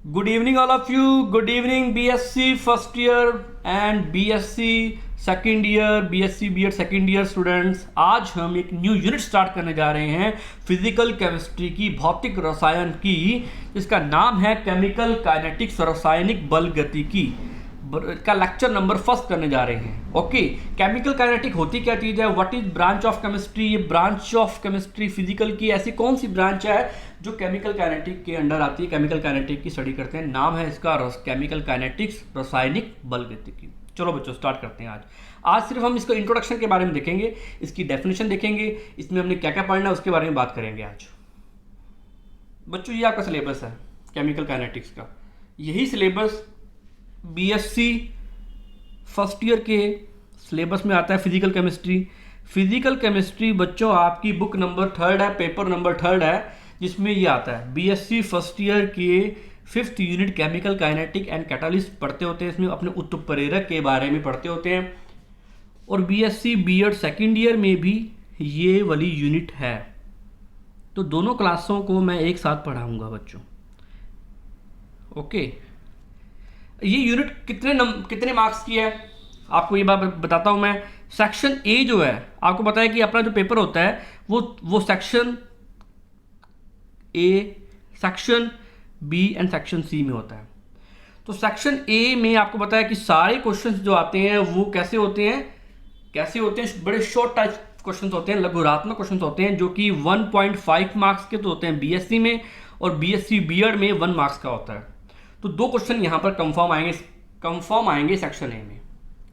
Good evening, all of you. Good evening, BSc first year and BSc second year, BSc B.Ed second year students. आज हम एक new unit start करने जा रहे हैं physical chemistry की, भौतिक रसायन की, जिसका नाम है केमिकल काइनेटिक्स, रासायनिक बल गतिकी का लेक्चर नंबर फर्स्ट करने जा रहे हैं. ओके, केमिकल काइनेटिक होती क्या चीज़ है, what is branch of chemistry. ये ब्रांच ऑफ केमिस्ट्री फिजिकल की ऐसी कौन सी ब्रांच है जो केमिकल काइनेटिक के अंडर आती है, केमिकल काइनेटिक की स्टडी करते हैं. नाम है इसका केमिकल काइनेटिक्स, रासायनिक बल गतिकी. चलो बच्चों स्टार्ट करते हैं. आज सिर्फ हम इसको इंट्रोडक्शन के बारे में देखेंगे, इसकी डेफिनेशन देखेंगे, इसमें हमने क्या क्या पढ़ना है उसके बारे में बात करेंगे आज. बच्चों ये आपका सिलेबस है केमिकल काइनेटिक्स का. यही सिलेबस बीएससी फर्स्ट ईयर के सिलेबस में आता है. फिजिकल केमिस्ट्री, फिजिकल केमिस्ट्री बच्चों आपकी बुक नंबर 3 है, पेपर नंबर 3 है, जिसमें ये आता है. बीएससी फर्स्ट ईयर के 5th unit chemical kinetic and catalyst पढ़ते होते हैं. इसमें अपने उत्प्रेरक के बारे में पढ़ते होते हैं. और बीएससी बीएड सेकेंड ईयर में भी ये वाली यूनिट है. तो दोनों क्लासों को मैं एक साथ पढ़ाऊंगा बच्चों. ओके, ये यूनिट कितने मार्क्स की है आपको ये बात बताता हूँ मैं. सेक्शन ए जो है, आपको पता है कि अपना जो पेपर होता है वो section A, section B and section C में होता है. तो सेक्शन ए में आपको पता है कि सारे क्वेश्चंस जो आते हैं वो कैसे होते हैं, बड़े शॉर्ट टाइप क्वेश्चंस होते हैं, लघुरात्मक क्वेश्चंस होते हैं, जो कि 1.5 मार्क्स के तो होते हैं बीएससी में, और बीएससी बीएड में 1 मार्क्स का होता है. तो 2 क्वेश्चन यहाँ पर कंफर्म आएंगे सेक्शन ए में.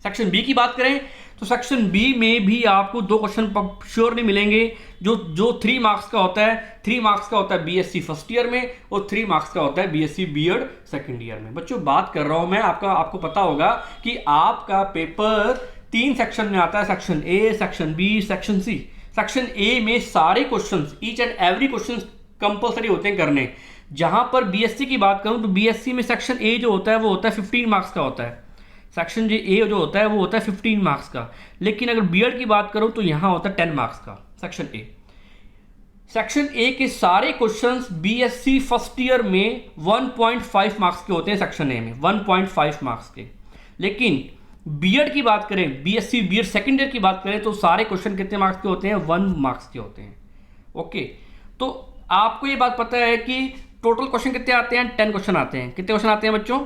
सेक्शन बी की बात करें तो सेक्शन बी में भी आपको 2 क्वेश्चन श्योर नहीं मिलेंगे, जो 3 मार्क्स का होता है. 3 मार्क्स का होता है बीएससी फर्स्ट ईयर में, और 3 मार्क्स का होता है बीएससी बीएड सेकेंड ईयर में. बच्चों बात कर रहा हूं मैं आपको पता होगा कि आपका पेपर 3 सेक्शन में आता है, section A, section B, section C. Section A में सारे question, each and every question compulsory होते हैं करने. जहां पर बीएससी की बात करूं तो बीएससी में सेक्शन ए जो होता है वो होता है 15 मार्क्स का होता है. सेक्शन जो ए जो होता है वो होता है 15 मार्क्स का. लेकिन अगर बीएड की बात करूं तो यहां होता है 10 मार्क्स का सेक्शन ए. सेक्शन ए के सारे क्वेश्चंस बीएससी फर्स्ट ईयर में 1.5 मार्क्स के होते हैं. सेक्शन ए में 1.5 मार्क्स के. लेकिन बीएड की बात करें, बीएससी बीएड सेकेंड ईयर की बात करें तो सारे क्वेश्चन कितने मार्क्स के होते हैं, 1 मार्क्स के होते हैं. ओके, तो आपको ये बात पता है कि टोटल क्वेश्चन कितने आते हैं, 10 क्वेश्चन आते हैं. कितने क्वेश्चन आते हैं बच्चों,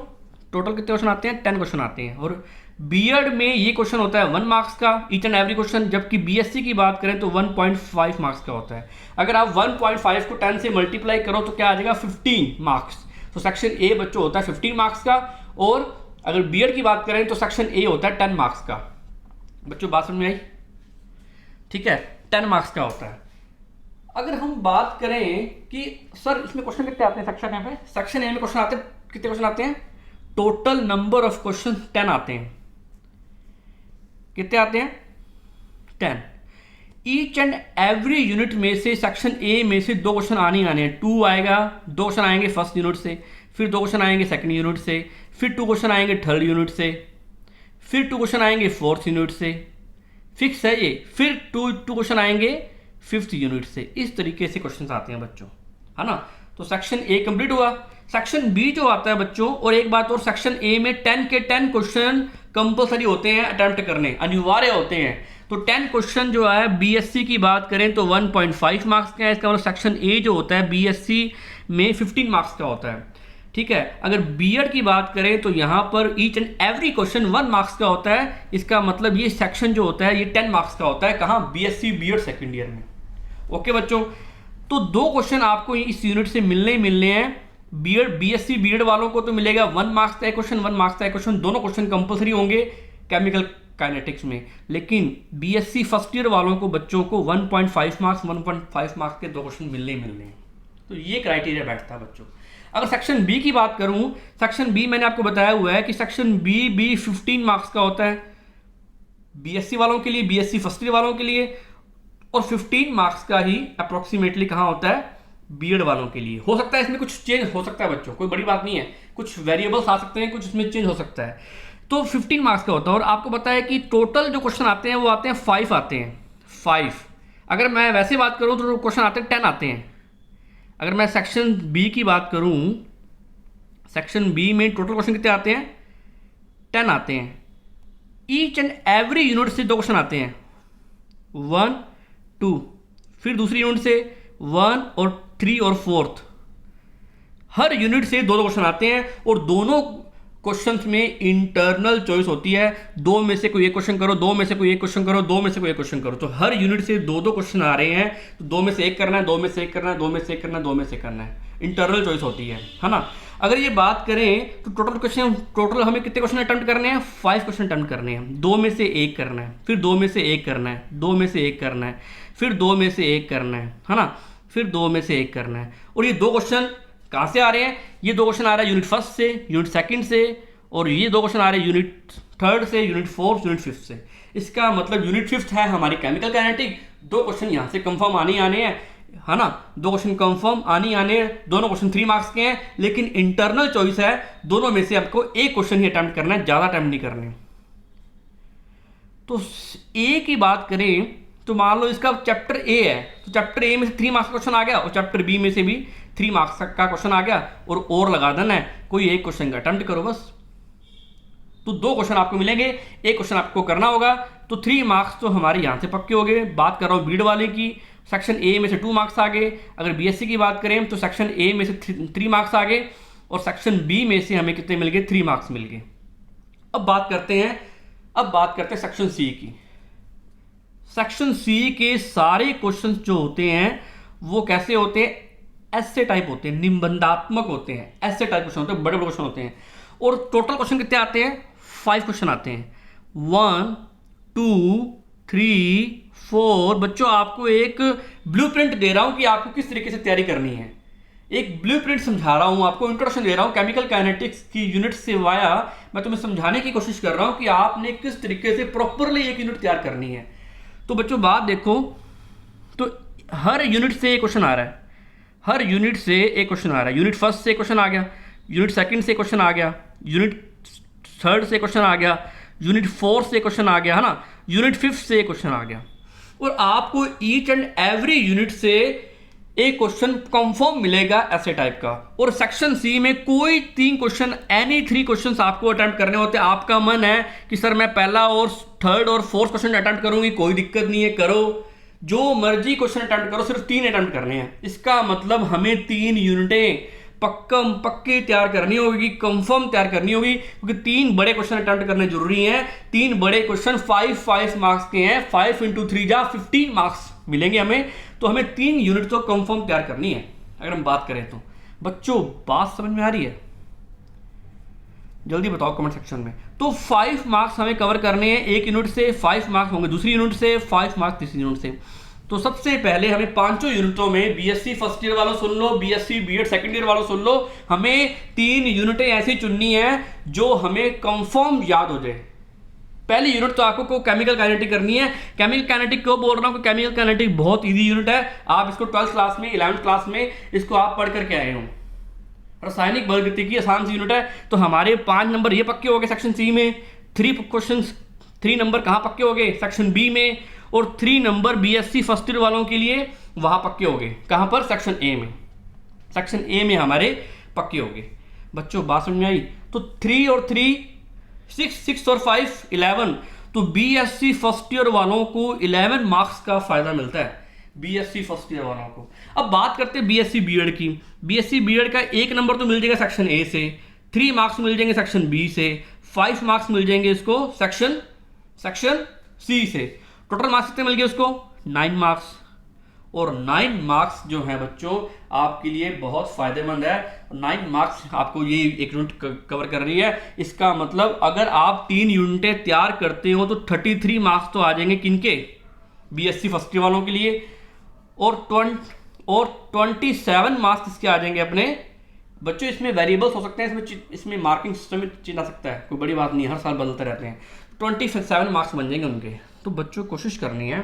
टोटल कितने क्वेश्चन आते हैं, 10 क्वेश्चन आते हैं. और बीएड में ये क्वेश्चन होता है 1 मार्क्स का, ईच एंड एवरी क्वेश्चन. जबकि बीएससी की बात करें तो 1.5 मार्क्स का होता है. अगर आप 1.5 को 10 से मल्टीप्लाई करो तो क्या आ जाएगा, 15 मार्क्स. तो सेक्शन ए बच्चों होता है 15 मार्क्स का, और अगर बीएड की बात करें तो सेक्शन ए होता है 10 मार्क्स का. बच्चों बात समझ में आई, ठीक है, 10 मार्क्स का होता है. अगर हम बात करें कि सर इसमें क्वेश्चन कितने आते हैं सेक्शन ए में, सेक्शन ए में क्वेश्चन आते हैं, कितने क्वेश्चन आते हैं, टोटल नंबर ऑफ क्वेश्चन 10 आते हैं. कितने आते हैं, 10. ईच एंड एवरी यूनिट में से सेक्शन ए में से 2 क्वेश्चन आने हैं. 2 आएगा, 2 क्वेश्चन आएंगे फर्स्ट यूनिट से, फिर 2 क्वेश्चन आएंगे सेकंड यूनिट से, फिर 2 क्वेश्चन आएंगे थर्ड यूनिट से, फिर 2 क्वेश्चन आएंगे फोर्थ यूनिट से. फिक्स है ये. फिर 2 क्वेश्चन आएंगे 5th यूनिट से. इस तरीके से क्वेश्चन आते हैं बच्चों, है ना. तो सेक्शन ए कंप्लीट हुआ. सेक्शन बी जो आता है बच्चों, और एक बात और, सेक्शन ए में 10 के 10 क्वेश्चन कंपल्सरी होते हैं, अटेम्प्ट करने अनिवार्य होते हैं. तो 10 क्वेश्चन जो है बीएससी की बात करें तो 1.5 मार्क्स का है. इसका मतलब सेक्शन ए जो होता है बीएससी में 15 मार्क्स का होता है, ठीक है. अगर बीएड की बात करें तो यहाँ पर each and every question 1 marks का होता है. इसका मतलब ये सेक्शन जो होता है ये 10 मार्क्स का होता है. कहाँ, बीएससी बीएड सेकेंड ईयर में. ओके बच्चों, तो 2 क्वेश्चन आपको इस यूनिट से मिलने हैं. बीएड बीएससी बीएड वालों को तो मिलेगा 1 मार्क्स का क्वेश्चन, 1 मार्क्स का क्वेश्चन. दोनों क्वेश्चन कंपल्सरी होंगे केमिकल काइनेटिक्स में. लेकिन बीएससी फर्स्ट ईयर वालों को बच्चों को 1.5 मार्क्स 1.5 मार्क्स के 2 क्वेश्चन मिलने हैं. तो ये क्राइटेरिया बैठता है बच्चों. अगर सेक्शन बी की बात करूं, सेक्शन बी मैंने आपको बताया हुआ है कि सेक्शन बी 15 मार्क्स का होता है बीएससी वालों के लिए, बीएससी फर्स्ट ईयर वालों के लिए, और 15 मार्क्स का ही अप्रोक्सीमेटली कहाँ होता है, बीएड वालों के लिए. हो सकता है इसमें कुछ चेंज हो सकता है बच्चों, कोई बड़ी बात नहीं है, कुछ वेरिएबल्स आ सकते हैं, कुछ इसमें चेंज हो सकता है. तो 15 मार्क्स का होता है. और आपको पता है कि टोटल जो क्वेश्चन आते हैं वो आते हैं 5 आते हैं, 5. अगर मैं वैसे बात करूं तो क्वेश्चन आते हैं 10 आते हैं. अगर मैं सेक्शन बी की बात करूं सेक्शन बी में टोटल क्वेश्चन कितने आते हैं? 10 आते हैं। ईच एंड एवरी यूनिट से 2 क्वेश्चन आते हैं, 1 2, फिर दूसरी यूनिट से 1 और 3 और 4th। हर यूनिट से 2 क्वेश्चन आते हैं और दोनों क्वेश्चंस में इंटरनल चॉइस होती है, 2 में से कोई एक क्वेश्चन करो, 2 में से कोई एक क्वेश्चन करो, 2 में से कोई एक क्वेश्चन करो। तो हर यूनिट से 2 क्वेश्चन आ रहे हैं, तो 2 में से एक करना है, 2 में से एक करना है, 2 में से एक करना है, 2 में से करना है, इंटरनल चॉइस होती है ना। अगर ये बात करें तो टोटल हमें कितने क्वेश्चन अटेम्प्ट करने हैं? 5 क्वेश्चन अटेम्प्ट करने हैं। 2 में से एक करना है, फिर 2 में से एक करना है, 2 में से एक करना है, फिर 2 में से एक करना है ना, फिर 2 में से एक करना है। और ये 2 क्वेश्चन कहाँ से आ रहे हैं? ये 2 क्वेश्चन आ रहे हैं यूनिट फर्स्ट से, यूनिट सेकंड से, और ये 2 क्वेश्चन आ रहे हैं यूनिट थर्ड से, यूनिट फोर्थ, यूनिट फिफ्थ से। इसका मतलब यूनिट फिफ्थ है हमारी केमिकल काइनेटिक, 2 क्वेश्चन यहाँ से कंफर्म आने हैं, है ना, 2 क्वेश्चन कंफर्म आने हैं। दोनों क्वेश्चन 3 मार्क्स के हैं, लेकिन इंटरनल चॉइस है, दोनों में से आपको एक क्वेश्चन ही अटेम्प्ट करना है, ज़्यादा अटेम्प्ट नहीं करने। तो ए की बात करें तो मान लो इसका चैप्टर ए है, तो चैप्टर ए में से 3 मार्क्स का क्वेश्चन आ गया, और चैप्टर बी में से भी 3 मार्क्स का क्वेश्चन आ गया, और लगा देना है, कोई एक क्वेश्चन का अटेम्प्ट करो बस। तो 2 क्वेश्चन आपको मिलेंगे, एक क्वेश्चन आपको करना होगा, तो 3 मार्क्स तो हमारे यहाँ से पक्के हो गए। बात कर रहा हूँ बीड वाले की, सेक्शन ए में से 2 मार्क्स आ गए। अगर बीएससी की बात करें तो सेक्शन ए में से 3 मार्क्स आ गए, और सेक्शन बी में से हमें कितने मिल गए? 3 मार्क्स मिल गए। अब बात करते हैं सेक्शन सी की। सेक्शन सी के सारे क्वेश्चन जो होते हैं वो कैसे होते हैं? ऐसे टाइप होते हैं, निबंधात्मक होते हैं, ऐसे टाइप क्वेश्चन होते हैं, बड़े बड़े क्वेश्चन होते हैं। और टोटल क्वेश्चन कितने आते हैं? 5 क्वेश्चन आते हैं, 1 2 3 4। बच्चों आपको एक ब्लूप्रिंट दे रहा हूं कि आपको किस तरीके से तैयारी करनी है, एक ब्लूप्रिंट समझा रहा हूं आपको, इंट्रोडक्शन दे रहा हूं केमिकल काइनेटिक्स की यूनिट से वाया मैं तुम्हें समझाने की कोशिश कर रहा हूं कि आपने किस तरीके से प्रॉपरली एक यूनिट तैयार करनी है। तो बच्चों बात देखो, तो हर यूनिट से एक क्वेश्चन आ रहा है, हर यूनिट से एक क्वेश्चन आ रहा है। यूनिट फर्स्ट से क्वेश्चन आ गया, यूनिट सेकंड से क्वेश्चन आ गया, यूनिट थर्ड से क्वेश्चन आ गया, यूनिट फोर्थ से क्वेश्चन आ गया, है ना, यूनिट फिफ्थ से क्वेश्चन आ गया। और आपको ईच एंड एवरी यूनिट से एक क्वेश्चन कंफर्म मिलेगा ऐसे टाइप का। और सेक्शन सी में कोई 3 क्वेश्चन, एनी 3 क्वेश्चन आपको अटेम्प्ट करने होते हैं। आपका मन है कि सर मैं पहला और थर्ड और फोर्थ क्वेश्चन अटेम्प्ट करूंगी, कोई दिक्कत नहीं है, करो, जो मर्जी क्वेश्चन अटेम्प्ट करो, सिर्फ 3 अटेम्प्ट करने हैं। इसका मतलब हमें 3 यूनिटें पक्के तैयार करनी होगी, कंफर्म तैयार करनी होगी, क्योंकि 3 बड़े क्वेश्चन अटेम्प्ट करने जरूरी हैं। 3 बड़े क्वेश्चन 5 मार्क्स के हैं, 5 × 3 जा 15 मार्क्स मिलेंगे हमें। तो हमें 3 यूनिट तो कंफर्म तैयार करनी है। अगर हम बात करें तो बच्चों बात समझ में आ रही है? जल्दी बताओ कमेंट सेक्शन में। तो 5 मार्क्स हमें कवर करने हैं एक यूनिट से, 5 मार्क्स होंगे दूसरी यूनिट से, 5 मार्क्स तीसरी यूनिट से। तो सबसे पहले हमें 5 यूनिटों में, बीएससी फर्स्ट ईयर वालों सुन लो, बीएससी बीएड सेकंड ईयर वालों सुन लो, हमें 3 यूनिटें ऐसी चुननी है जो हमें कंफर्म याद हो जाए। पहली यूनिट तो आपको केमिकल काइनेटिक करनी है। केमिकल काइनेटिक क्यों बोल रहा हूं? केमिकल काइनेटिक बहुत इजी यूनिट है। आप इसको 12th क्लास में, 11th क्लास में इसको आप पढ़ करके आए हो। रासायनिक बलगतिकी आसान सी यूनिट है। तो हमारे 5 नंबर ये पक्के हो गए सेक्शन सी में, 3 नंबर कहाँ पक्के हो गए? सेक्शन बी में, और 3 नंबर बीएससी फर्स्ट ईयर वालों के लिए वहां पक्के हो गए। कहां पर? सेक्शन ए में। सेक्शन ए में हमारे पक्के हो गए। बच्चों बात समझ में आई? तो 3 और 3 6 और 5 11। तो बीएससी फर्स्ट ईयर वालों को 11 मार्क्स का फायदा मिलता है, बीएससी फर्स्ट ईयर वालों को। अब बात करते हैं बीएससी बीएड की। बीएससी बीएड का 1 नंबर तो मिल जाएगा सेक्शन ए से, 3 मार्क्स मिल जाएंगे सेक्शन बी से, 5 मार्क्स मिल जाएंगे इसको सेक्शन सी से। टोटल मार्क्स कितने मिल गए उसको? 9 मार्क्स। और 9 मार्क्स जो है बच्चों आपके लिए बहुत फायदेमंद है। 9 मार्क्स आपको ये एक यूनिट कवर कर रही है। इसका मतलब अगर आप 3 यूनिटें तैयार करते हो तो 33 मार्क्स तो आ जाएंगे किनके? बीएससी फर्स्ट ईयर वालों के लिए। और 27 मार्क्स इसके आ जाएंगे अपने। बच्चों इसमें वेरिएबल्स हो सकते हैं, इसमें मार्किंग सिस्टम में चेंज आ सकता है, कोई बड़ी बात नहीं, हर साल बदलते रहते हैं। 27 मार्क्स बन जाएंगे उनके। तो बच्चों कोशिश करनी है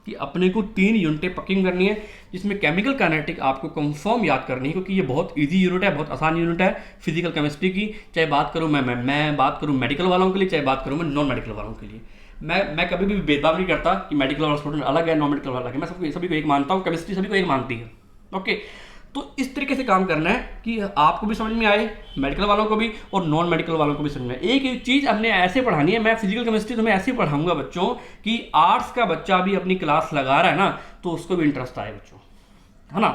कि अपने को 3 यूनिटें पक्की करनी है, जिसमें केमिकल काइनेटिक आपको कंफर्म याद करनी है, क्योंकि ये बहुत इजी यूनिट है, बहुत आसान यूनिट है फिजिकल केमिस्ट्री की। चाहे बात करूँ मैं बात करूँ मेडिकल वालों के लिए, चाहे बात करूँ मैं नॉन मेडिकल वालों के लिए। मैं कभी भी भेदभाव नहीं करता कि मेडिकल वाला स्टूडेंट अलग है, नॉन मेडिकल वाला अलग है। मैं सभी को एक मानता हूँ, केमिस्ट्री सभी को एक मानती है। ओके, तो इस तरीके से काम करना है कि आपको भी समझ में आए, मेडिकल वालों को भी और नॉन मेडिकल वालों को भी समझ में आए। एक एक चीज़ हमने ऐसे पढ़ानी है, मैं फिजिकल केमिस्ट्री तुम्हें ऐसे पढ़ाऊंगा बच्चों कि आर्ट्स का बच्चा भी अपनी क्लास लगा रहा है ना तो उसको भी इंटरेस्ट आए बच्चों, है ना।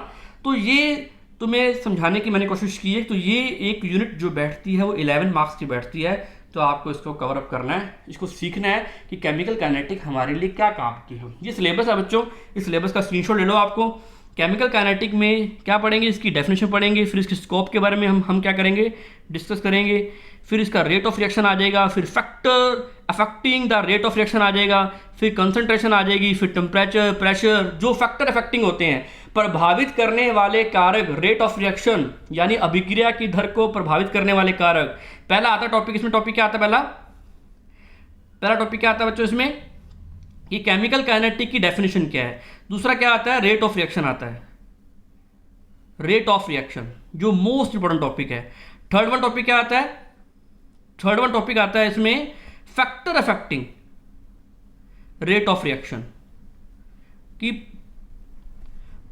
तो ये तुम्हें समझाने की मैंने कोशिश की है। तो ये एक यूनिट जो बैठती है वो 11 मार्क्स की बैठती है, तो आपको इसको कवर अप करना है, इसको सीखना है कि केमिकल काइनेटिक हमारे लिए क्या काम की है। ये सिलेबस है बच्चों, इस सिलेबस का स्क्रीनशॉट ले लो। आपको केमिकल काइनेटिक में क्या पढ़ेंगे, इसकी डेफिनेशन पढ़ेंगे, फिर इसके स्कोप के बारे में हम क्या करेंगे, डिस्कस करेंगे, फिर इसका रेट ऑफ रिएक्शन आ जाएगा, फिर factor affecting the rate of reaction आ जाएगा, फिर कंसंट्रेशन आ जाएगी, फिर टेम्परेचर, प्रेशर, जो फैक्टर अफेक्टिंग होते हैं, प्रभावित करने वाले कारक, रेट ऑफ रिएक्शन यानी अभिक्रिया की दर को प्रभावित करने वाले कारक। पहला आता टॉपिक, इसमें टॉपिक क्या आता है, पहला टॉपिक क्या आता है बच्चों इसमें, कि केमिकल काइनेटिक की डेफिनेशन क्या है। दूसरा क्या आता है, रेट ऑफ रिएक्शन आता है, रेट ऑफ रिएक्शन जो मोस्ट इंपॉर्टेंट टॉपिक है। थर्ड वन टॉपिक क्या आता है, थर्ड वन टॉपिक आता है इसमें factor affecting rate of reaction की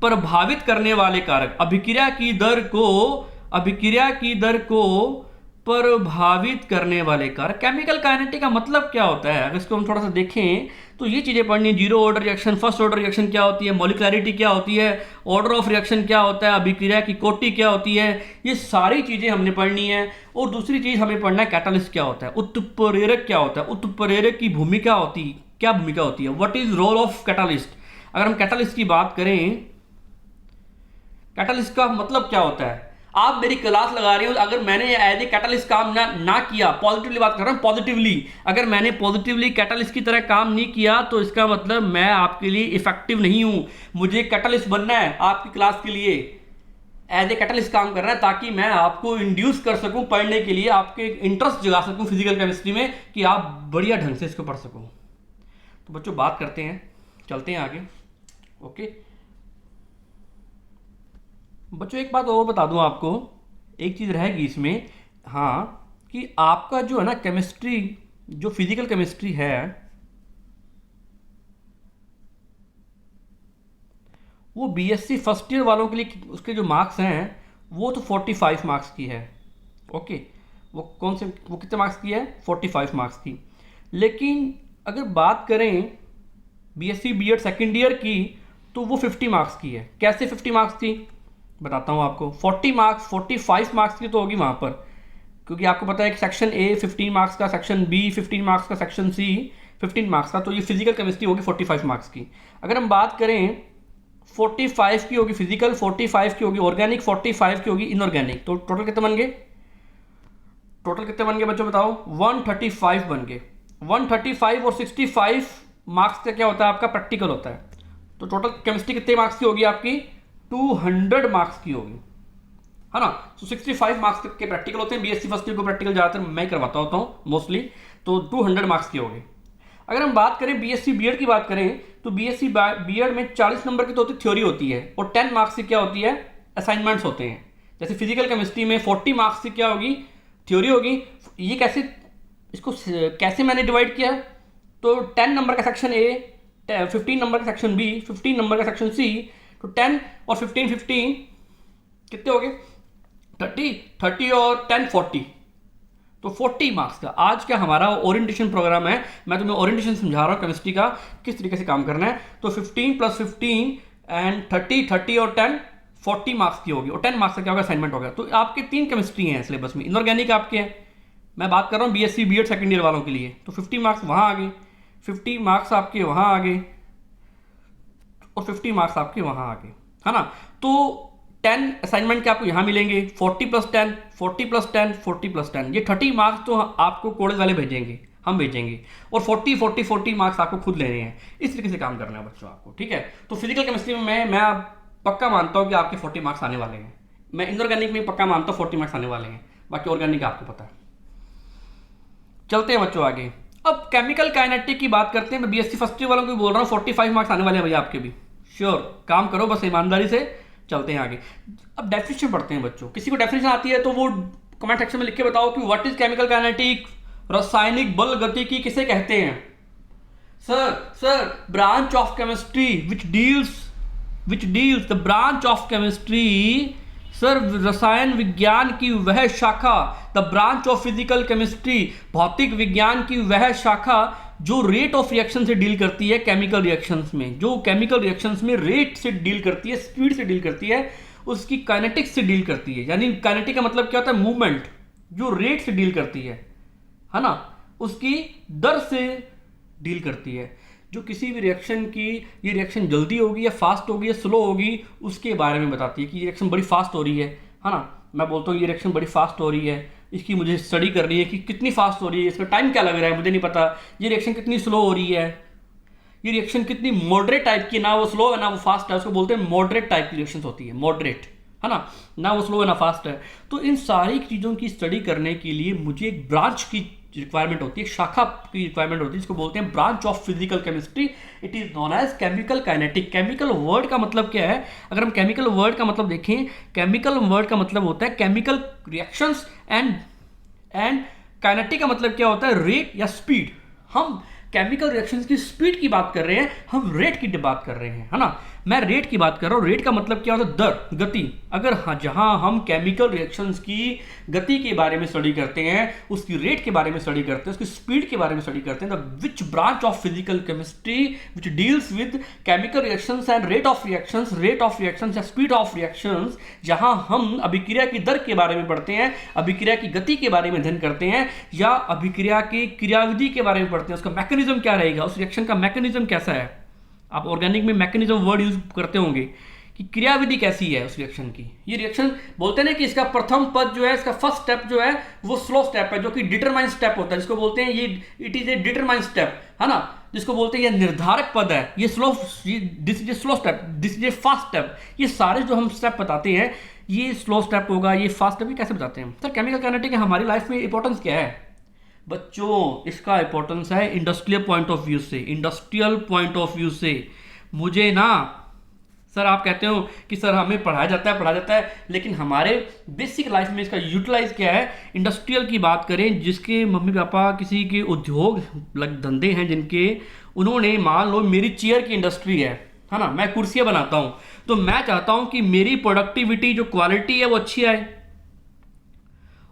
प्रभावित करने वाले कारक, अभिक्रिया की दर को प्रभावित करने वाले कारक। केमिकल काइनेटिक का मतलब क्या होता है, अगर इसको हम थोड़ा सा देखें तो ये चीजें पढ़नी है। Zero order reaction, first order reaction क्या होती है, मॉलिक्युलरिटी क्या होती है, ऑर्डर ऑफ रिएक्शन क्या होता है, अभिक्रिया की कोटि क्या होती है, ये सारी चीजें हमने पढ़नी है। और दूसरी चीज हमें पढ़ना है कैटालिस्ट क्या होता है, उत्प्रेरक क्या होता है, उत्प्रेरक की भूमिका होती, क्या भूमिका होती है, what is role of catalyst. अगर हम कैटालिस्ट की बात करें, कैटालिस्ट का मतलब क्या होता है, आप मेरी क्लास लगा रहे हो, अगर मैंने एज ए कैटालिस्ट काम ना किया, पॉजिटिवली बात कर रहा हूं, पॉजिटिवली, अगर मैंने पॉजिटिवली कैटालिस्ट की तरह काम नहीं किया तो इसका मतलब मैं आपके लिए इफेक्टिव नहीं हूं। मुझे कैटालिस्ट बनना है आपकी क्लास के लिए, एज ए कैटालिस्ट काम करना है ताकि मैं आपको इंड्यूस कर सकूं पढ़ने के लिए, आपके इंटरेस्ट जगा सकूं फिजिकल केमिस्ट्री में कि आप बढ़िया ढंग से इसको पढ़ सको। तो बच्चों बात करते हैं, चलते हैं आगे। ओके बच्चों, एक बात और बता दूं आपको, एक चीज़ रहेगी इसमें, हाँ, कि आपका जो है ना केमिस्ट्री, जो फिजिकल केमिस्ट्री है वो बीएससी फर्स्ट ईयर वालों के लिए उसके जो मार्क्स हैं वो तो 45 मार्क्स की है। ओके, वो कौन से, वो कितने मार्क्स की है, 45 मार्क्स की। लेकिन अगर बात करें बीएससी बीएड सेकेंड ईयर की तो वो 50 मार्क्स की है। कैसे 50 मार्क्स की, बताता हूँ आपको। 40 मार्क्स, 45 मार्क्स की तो होगी वहाँ पर, क्योंकि आपको पता है कि सेक्शन ए 15 मार्क्स का, सेक्शन बी 15 मार्क्स का, सेक्शन सी 15 मार्क्स का, तो ये फिजिकल केमिस्ट्री होगी 45 मार्क्स की। अगर हम बात करें 45 की होगी फिजिकल, 45 की होगी ऑर्गेनिक, 45 की होगी इनऑर्गेनिक, तो टोटल कितने बन गए, टोटल कितने बन गए बच्चों बताओ, 135 बन गए। 135 और 65 मार्क्स का क्या होता है आपका, प्रैक्टिकल होता है। तो टोटल केमिस्ट्री कितने मार्क्स की होगी आपकी, 200 मार्क्स की होगी, है ना। तो 65 मार्क्स के प्रैक्टिकल होते हैं, बीएससी फर्स्ट ईयर को प्रैक्टिकल ज़्यादातर मैं करवाता होता हूँ मोस्टली, तो 200 मार्क्स की होगी। अगर हम बात करें बीएससी बीएड की बात करें तो बीएससी बीएड में 40 नंबर की तो थ्योरी होती है और 10 मार्क्स की क्या होती है, असाइनमेंट्स होते हैं। जैसे फिजिकल केमिस्ट्री में 40 मार्क्स की क्या होगी, थ्योरी होगी। ये कैसे, इसको कैसे मैंने डिवाइड किया, तो 10 नंबर का सेक्शन ए, 15 नंबर का सेक्शन बी, 15 नंबर का सेक्शन सी, तो 10 और 15 कितने हो गए, 30 और 10 40, तो 40 मार्क्स का आज का हमारा ओरिएंटेशन प्रोग्राम है। मैं तुम्हें ओरिएंटेशन समझा रहा हूँ केमिस्ट्री का किस तरीके से काम करना है। तो 15 + 15 एंड 30 और 10 40 मार्क्स की होगी, और 10 मार्क्स का क्या होगा, असाइनमेंट होगा। तो आपके 3 केमिस्ट्री हैं सिलेबस में, इनऑर्गेनिक आपके हैं, मैं बात कर रहा हूँ बीएससी बीएड सेकेंड ईयर वालों के लिए, तो 50 मार्क्स वहाँ आ गए, 50 मार्क्स आपके वहाँ आ गए और 50 मार्क्स आपके वहाँ आ गए, है ना। तो 10 असाइनमेंट के आपको यहाँ मिलेंगे, 40 + 10, 40 + 10, 40 + 10, ये 30 मार्क्स तो आपको कॉलेज वाले भेजेंगे, हम भेजेंगे, और 40 मार्क्स आपको खुद लेने हैं। इस तरीके से काम करना है बच्चों आपको, ठीक है। तो फिजिकल केमिस्ट्री में मैं पक्का मानता हूँ कि आपके 40 मार्क्स आने वाले हैं, मैं इनऑर्गेनिक में पक्का मानता हूँ 40 मार्क्स आने वाले हैं, बाकी ऑर्गेनिक आपको पता है। चलते हैं बच्चों आगे। अब केमिकल काइनेटिक की बात करते हैं, मैं बीएससी फर्स्ट ईयर वालों को भी बोल रहा हूँ 45 मार्क्स आने वाले हैं भैया आपके भी, श्योर काम करो बस ईमानदारी से। चलते हैं आगे, अब डेफिनेशन पढ़ते हैं बच्चों। किसी को डेफिनेशन आती है तो वो कमेंट सेक्शन में लिख के बताओ कि व्हाट इज केमिकल काइनेटिक, रासायनिक बल गतिकी किसे कहते हैं। Sir branch of chemistry which deals which deals, the branch of chemistry sir, रसायन विज्ञान की वह शाखा, the branch of physical chemistry, भौतिक विज्ञान की वह शाखा जो रेट ऑफ रिएक्शन से डील करती है केमिकल रिएक्शंस में, जो केमिकल रिएक्शंस में रेट से डील करती है, स्पीड से डील करती है, उसकी काइनेटिक्स से डील करती है। यानी काइनेटिक का मतलब क्या होता है? मूवमेंट, जो रेट से डील करती है ना, उसकी दर से डील करती है। जो किसी भी रिएक्शन की, ये रिएक्शन जल्दी होगी या फास्ट होगी या स्लो होगी, उसके बारे में बताती है कि ये रिएक्शन बड़ी फास्ट हो रही है ना। मैं बोलता हूँ ये रिएक्शन बड़ी फास्ट हो रही है, इसकी मुझे स्टडी करनी है कि कितनी फास्ट हो रही है, इसका टाइम क्या लग रहा है मुझे नहीं पता। ये रिएक्शन कितनी स्लो हो रही है, ये रिएक्शन कितनी मॉडरेट टाइप की, ना वो स्लो है ना वो फास्ट है, उसको बोलते हैं मॉडरेट टाइप की रिएक्शन होती है, मॉडरेट है ना वो स्लो है ना फास्ट है। तो इन सारी चीज़ों की स्टडी करने के लिए मुझे एक ब्रांच की रिक्वायरमेंट होती है, शाखा की रिक्वायरमेंट होती है, जिसको बोलते हैं branch of physical chemistry. It is known as chemical kinetic. Chemical word का मतलब क्या है? अगर हम केमिकल वर्ड का मतलब देखें, केमिकल वर्ड का मतलब होता है केमिकल रिएक्शंस, एंड काइनेटिक का मतलब क्या होता है? रेट या स्पीड। हम केमिकल रिएक्शंस की स्पीड की बात कर रहे हैं, हम रेट की बात कर रहे हैं, है ना। मैं रेट की बात कर रहा हूँ। रेट का मतलब क्या होता है? दर, गति। अगर जहां हम केमिकल रिएक्शंस की गति के बारे में स्टडी करते हैं, उसकी रेट के बारे में स्टडी करते हैं, उसकी स्पीड के बारे में स्टडी करते हैं, the which branch of physical chemistry which deals with chemical reactions and rate of reactions या स्पीड ऑफ रिएक्शंस, जहां हम अभिक्रिया की दर के बारे में पढ़ते हैं, अभिक्रिया की गति के बारे में अध्ययन करते हैं, या अभिक्रिया की क्रियाविधि के बारे में पढ़ते हैं, उसका मैकेनिज्म क्या रहेगा, उस रिएक्शन का मैकेनिज्म कैसा है। आप ऑर्गेनिक में मैकेनिज्म वर्ड यूज करते होंगे कि क्रियाविधि कैसी है उस रिएक्शन की। ये रिएक्शन बोलते हैं ना कि इसका प्रथम पद जो है, इसका फर्स्ट स्टेप जो है वो स्लो स्टेप है, जो कि डिटरमाइन स्टेप होता है, जिसको बोलते हैं ये it is a determine step, है ना, जिसको बोलते हैं ये निर्धारक पद है, ये this is a slow step, this is a fast step. ये सारे जो हम स्टेप बताते हैं, ये स्लो स्टेप होगा, ये फास्ट स्टेप, कैसे बताते हैं सर? केमिकल काइनेटिक हमारी लाइफ में इंपॉर्टेंस क्या है बच्चों? इसका इंपॉर्टेंस है इंडस्ट्रियल पॉइंट ऑफ व्यू से। इंडस्ट्रियल पॉइंट ऑफ व्यू से मुझे ना, सर आप कहते हो कि सर हमें पढ़ाया जाता है, लेकिन हमारे बेसिक लाइफ में इसका यूटिलाइज क्या है? इंडस्ट्रियल की बात करें, जिसके मम्मी पापा किसी के उद्योग धंधे हैं जिनके, उन्होंने मान लो मेरी चेयर की इंडस्ट्री है ना, मैं कुर्सियाँ बनाता हूँ, तो मैं चाहता हूँ कि मेरी प्रोडक्टिविटी जो क्वालिटी है वो अच्छी आए,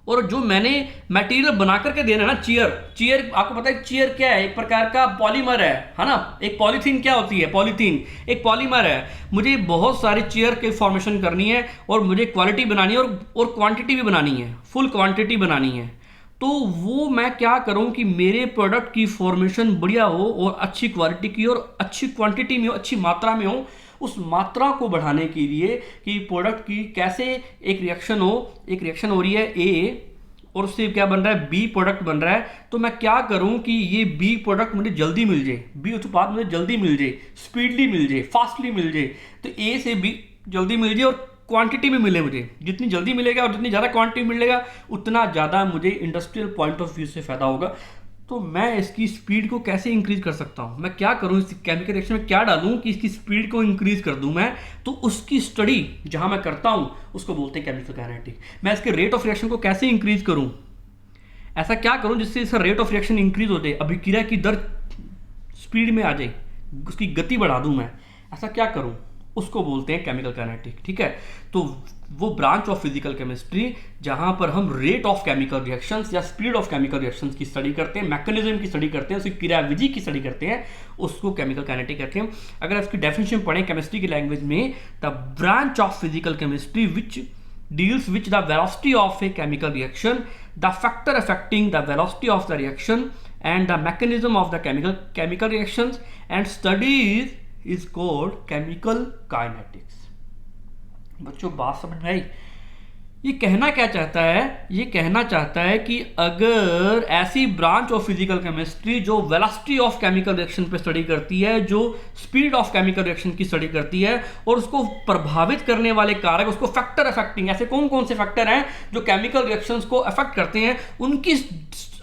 और जो मैंने मटेरियल बना करके देना ना, चेयर आपको पता है चेयर क्या है? एक प्रकार का पॉलीमर है ना। एक पॉलीथीन क्या होती है? पॉलीथीन एक पॉलीमर है। मुझे बहुत सारी चेयर की फॉर्मेशन करनी है, और मुझे क्वालिटी बनानी है, और क्वांटिटी भी बनानी है, फुल क्वांटिटी बनानी है। तो वो मैं क्या करूं कि मेरे प्रोडक्ट की फॉर्मेशन बढ़िया हो, और अच्छी क्वालिटी की, और अच्छी क्वांटिटी में हो, अच्छी मात्रा में हो। उस मात्रा को बढ़ाने के लिए कि प्रोडक्ट की कैसे एक रिएक्शन हो रही है ए, और उससे क्या बन रहा है? बी प्रोडक्ट बन रहा है। तो मैं क्या करूं कि ये बी प्रोडक्ट मुझे जल्दी मिल जाए, बी उत्पाद मुझे जल्दी मिल जाए, स्पीडली मिल जाए, फास्टली मिल जाए। तो ए से बी जल्दी मिल जाए, और क्वांटिटी में मिले मुझे। जितनी जल्दी मिलेगा और जितनी ज़्यादा क्वांटिटी मिलेगा, उतना ज़्यादा मुझे इंडस्ट्रियल पॉइंट ऑफ व्यू से फ़ायदा होगा। तो मैं इसकी स्पीड को कैसे इंक्रीज कर सकता हूँ? मैं क्या करूँ? इस केमिकल रिएक्शन में क्या डालूँ कि इसकी स्पीड को इंक्रीज कर दूँ मैं? तो उसकी स्टडी जहाँ मैं करता हूँ उसको बोलते हैं केमिकल काइनेटिक। मैं इसके रेट ऑफ रिएक्शन को कैसे इंक्रीज करूँ? ऐसा क्या करूँ जिससे इसका रेट ऑफ रिएक्शन इंक्रीज हो जाए, अभिक्रिया की दर स्पीड में आ जाए, उसकी गति बढ़ा दूँ मैं? ऐसा क्या करूँ? उसको बोलते हैं केमिकल काइनेटिक। ठीक है, तो वो ब्रांच ऑफ फिजिकल केमिस्ट्री जहां पर हम रेट ऑफ केमिकल रिएक्शंस या स्पीड ऑफ केमिकल रिएक्शंस की स्टडी करते हैं, मैकेनिज्म की स्टडी करते हैं, उसकी क्रियाविधि की स्टडी करते हैं, उसको केमिकल काइनेटिक कहते हैं। अगर इसकी डेफिनेशन पढ़ें केमिस्ट्री की लैंग्वेज में, the branch of physical chemistry which deals with the velocity of a chemical reaction, the factor affecting the velocity of the reaction, and the mechanism of the chemical reactions, and studies is called chemical kinetics। बच्चों बात समझ में आई? ये कहना क्या चाहता है? ये कहना चाहता है कि अगर ऐसी ब्रांच ऑफ फिजिकल केमिस्ट्री जो वेलोसिटी ऑफ केमिकल रिएक्शन पे स्टडी करती है, जो स्पीड ऑफ केमिकल रिएक्शन की स्टडी करती है, और उसको प्रभावित करने वाले कारक, उसको फैक्टर अफेक्टिंग, ऐसे कौन कौन से फैक्टर हैं जो केमिकल रिएक्शंस को अफेक्ट करते हैं, उनकी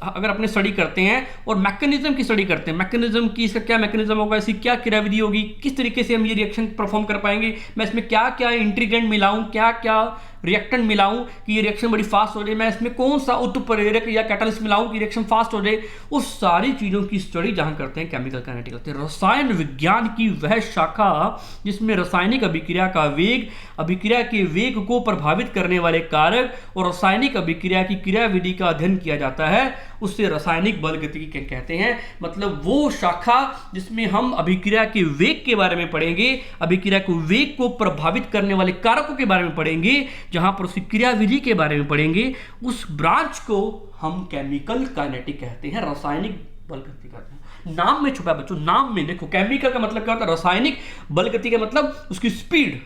अगर अपने स्टडी करते हैं, और मैकेनिज्म की स्टडी करते हैं, मैकेनिज्म की, इसका क्या मैकेनिज्म होगा, इसकी क्या क्रियाविधि होगी, किस तरीके से हम ये रिएक्शन परफॉर्म कर पाएंगे, मैं इसमें क्या क्या इंटीग्रेंट मिलाऊं, क्या क्या रिएक्टेंट मिलाऊं कि ये रिएक्शन बड़ी फास्ट हो जाए, मैं इसमें कौन सा उत्प्रेरक या कैटलिस्ट मिलाऊं कि रिएक्शन फास्ट हो जाए, उस सारी चीज़ों की स्टडी जहां करते हैं केमिकल काइनेटिक्स करते हैं। रसायन विज्ञान की वह शाखा जिसमें रासायनिक अभिक्रिया का वेग, अभिक्रिया के वेग को प्रभावित करने वाले कारक और रासायनिक अभिक्रिया की क्रियाविधि का अध्ययन किया जाता है, उससे रासायनिक बल गतिकी कहते हैं। मतलब वो शाखा जिसमें हम अभिक्रिया के वेग के बारे में पढ़ेंगे, अभिक्रिया के वेग को प्रभावित करने वाले कारकों के बारे में पढ़ेंगे, जहां पर उसकी क्रियाविधि के बारे में पढ़ेंगे, उस ब्रांच को हम केमिकल काइनेटिक कहते हैं, रासायनिक बल गतिकी कहते हैं। नाम में छुपा है बच्चों, नाम में देखो, केमिकल का मतलब क्या होता है, रासायनिक बल गति का मतलब उसकी स्पीड